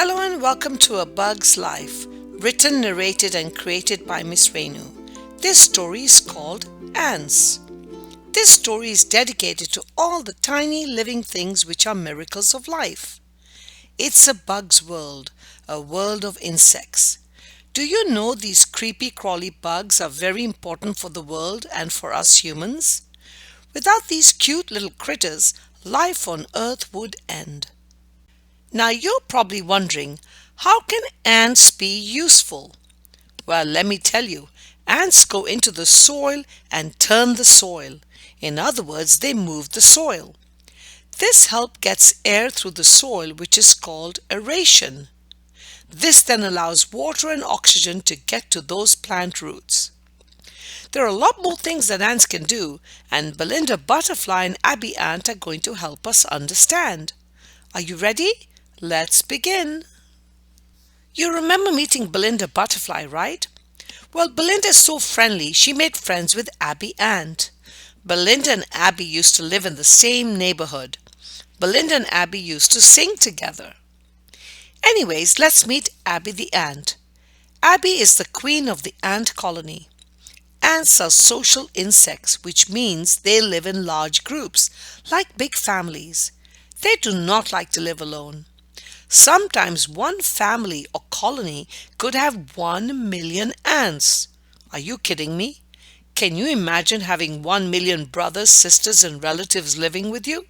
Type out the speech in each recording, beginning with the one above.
Hello and welcome to A Bug's Life, written, narrated and created by Miss Rennu. This story is called Ants. This story is dedicated to all the tiny living things which are miracles of life. It's a bug's world, a world of insects. Do you know these creepy crawly bugs are very important for the world and for us humans? Without these cute little critters, life on Earth would end. Now you're probably wondering, how can ants be useful? Well, let me tell you, ants go into the soil and turn the soil. In other words, they move the soil. This help gets air through the soil, which is called aeration. This then allows water and oxygen to get to those plant roots. There are a lot more things that ants can do, and Belinda Butterfly and Abby Ant are going to help us understand. Are you ready? Let's begin. You remember meeting Belinda Butterfly, right? Well, Belinda is so friendly, she made friends with Abby Ant. Belinda and Abby used to live in the same neighborhood. Belinda and Abby used to sing together. Anyways, let's meet Abby the Ant. Abby is the queen of the ant colony. Ants are social insects, which means they live in large groups, like big families. They do not like to live alone. Sometimes one family or colony could have 1 million ants. Are you kidding me? Can you imagine having 1 million brothers, sisters, and relatives living with you?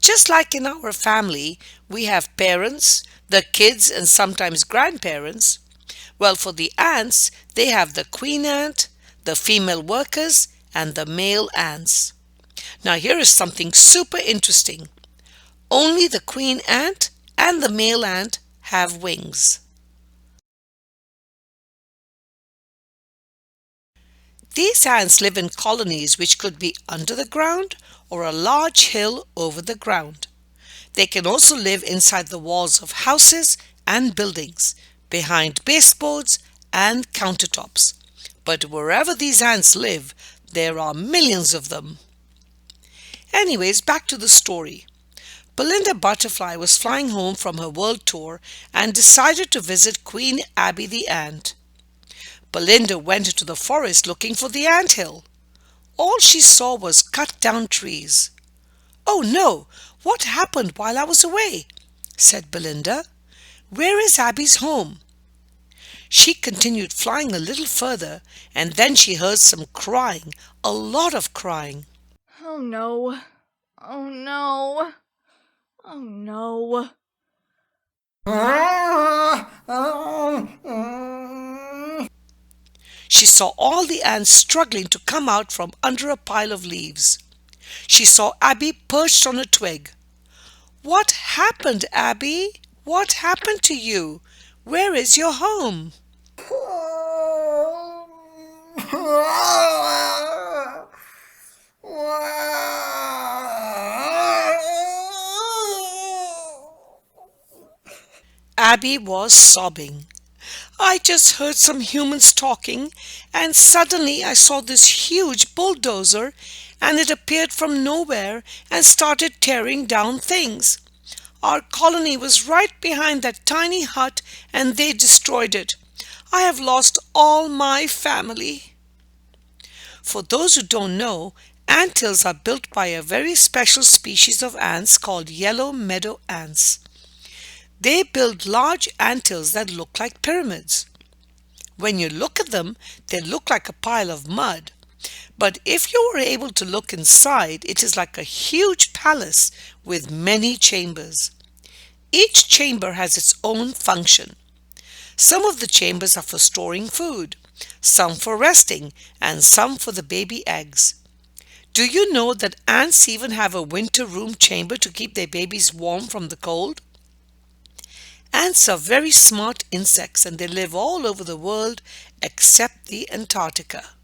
Just like in our family, we have parents, the kids, and sometimes grandparents. Well, for the ants, they have the queen ant, the female workers, and the male ants. Now here is something super interesting. Only the queen ant and the male ant have wings. These ants live in colonies which could be under the ground or a large hill over the ground. They can also live inside the walls of houses and buildings, behind baseboards and countertops. But wherever these ants live, there are millions of them. Anyways, back to the story. Belinda Butterfly was flying home from her world tour and decided to visit Queen Abby the Ant. Belinda went into the forest looking for the anthill. All she saw was cut down trees. "Oh no, what happened while I was away?" said Belinda. "Where is Abby's home?" She continued flying a little further, and then she heard some crying, a lot of crying. "Oh no, oh no, oh no." She saw all the ants struggling to come out from under a pile of leaves. She saw Abby perched on a twig. "What happened, Abby? What happened to you? Where is your home?" Abby was sobbing. "I just heard some humans talking, and suddenly I saw this huge bulldozer, and it appeared from nowhere and started tearing down things. Our colony was right behind that tiny hut, and they destroyed it. I have lost all my family." For those who don't know, anthills are built by a very special species of ants called yellow meadow ants. They build large anthills that look like pyramids. When you look at them, they look like a pile of mud. But if you were able to look inside, it is like a huge palace with many chambers. Each chamber has its own function. Some of the chambers are for storing food, some for resting, and some for the baby eggs. Do you know that ants even have a winter room chamber to keep their babies warm from the cold? Ants are very smart insects, and they live all over the world except the Antarctica.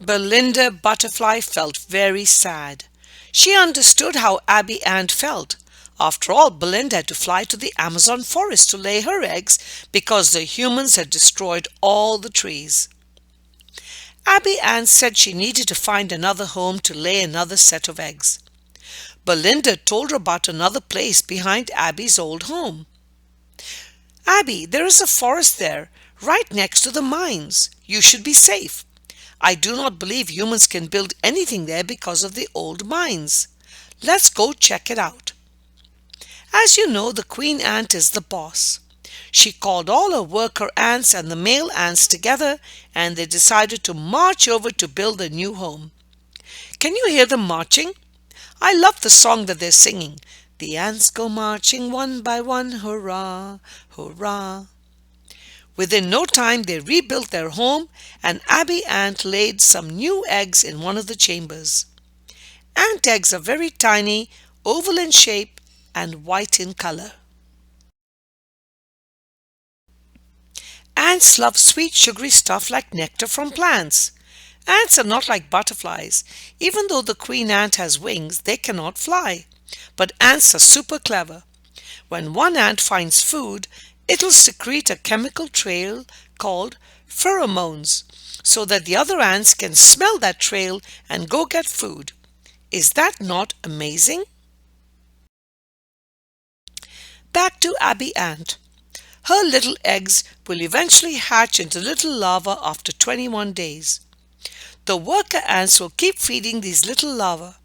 Belinda Butterfly felt very sad. She understood how Abby Ant felt. After all, Belinda had to fly to the Amazon forest to lay her eggs because the humans had destroyed all the trees. Abby Ant said she needed to find another home to lay another set of eggs. Belinda told her about another place behind Abby's old home. Abby, there is a forest there, right next to the mines. You should be safe. I do not believe humans can build anything there because of the old mines. Let's go check it out. As you know, the queen ant is the boss. She called all her worker ants and the male ants together, and they decided to march over to build a new home. Can you hear them marching? I love the song that they're singing. The ants go marching one by one, hurrah, hurrah. Within no time they rebuilt their home, and Abby Ant laid some new eggs in one of the chambers. Ant eggs are very tiny, oval in shape, and white in color. Ants love sweet sugary stuff like nectar from plants. Ants are not like butterflies. Even though the queen ant has wings, they cannot fly. But ants are super clever. When one ant finds food, it'll secrete a chemical trail called pheromones so that the other ants can smell that trail and go get food. Is that not amazing? Back to Abby Ant. Her little eggs will eventually hatch into little larvae after 21 days. The worker ants will keep feeding these little larvae.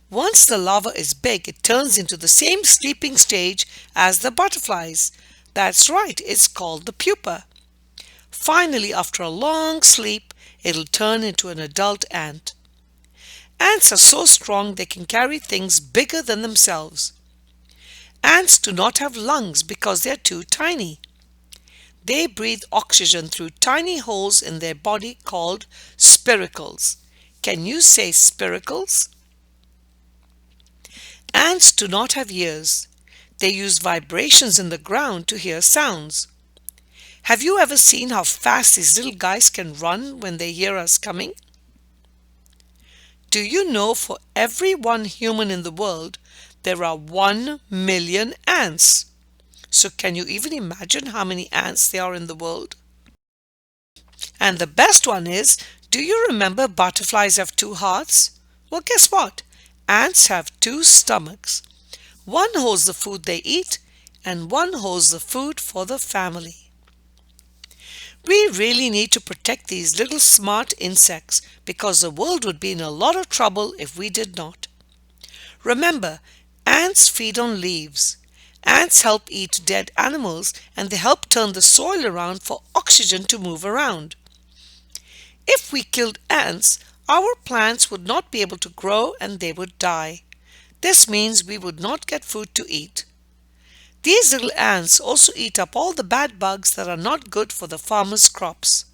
Once the larva is big, it turns into the same sleeping stage as the butterflies. That's right, it's called the pupa. Finally, after a long sleep, it'll turn into an adult ant. Ants are so strong they can carry things bigger than themselves. Ants do not have lungs because they're too tiny. They breathe oxygen through tiny holes in their body called spiracles. Can you say spiracles? Ants do not have ears. They use vibrations in the ground to hear sounds. Have you ever seen how fast these little guys can run when they hear us coming? Do you know for every one human in the world, there are 1 million ants? So can you even imagine how many ants there are in the world? And the best one is, do you remember butterflies have 2 hearts? Well, guess what? Ants have 2 stomachs. One holds the food they eat, and one holds the food for the family. We really need to protect these little smart insects because the world would be in a lot of trouble if we did not. Remember, ants feed on leaves. Ants help eat dead animals, and they help turn the soil around for oxygen to move around. If we killed ants, our plants would not be able to grow and they would die. This means we would not get food to eat. These little ants also eat up all the bad bugs that are not good for the farmer's crops.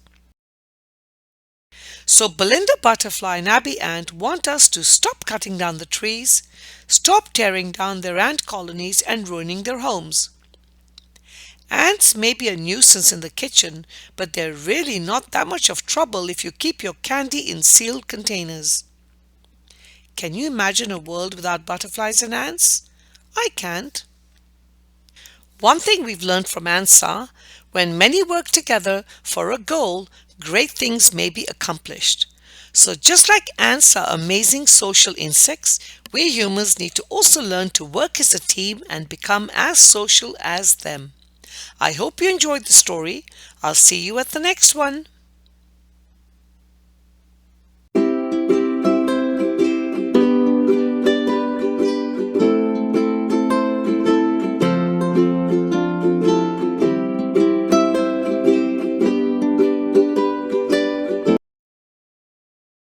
So Belinda Butterfly and Abby Ant want us to stop cutting down the trees, stop tearing down their ant colonies and ruining their homes. Ants may be a nuisance in the kitchen, but they're really not that much of trouble if you keep your candy in sealed containers. Can you imagine a world without butterflies and ants? I can't. One thing we've learned from ants are, when many work together for a goal, great things may be accomplished. So just like ants are amazing social insects, we humans need to also learn to work as a team and become as social as them. I hope you enjoyed the story. I'll see you at the next one.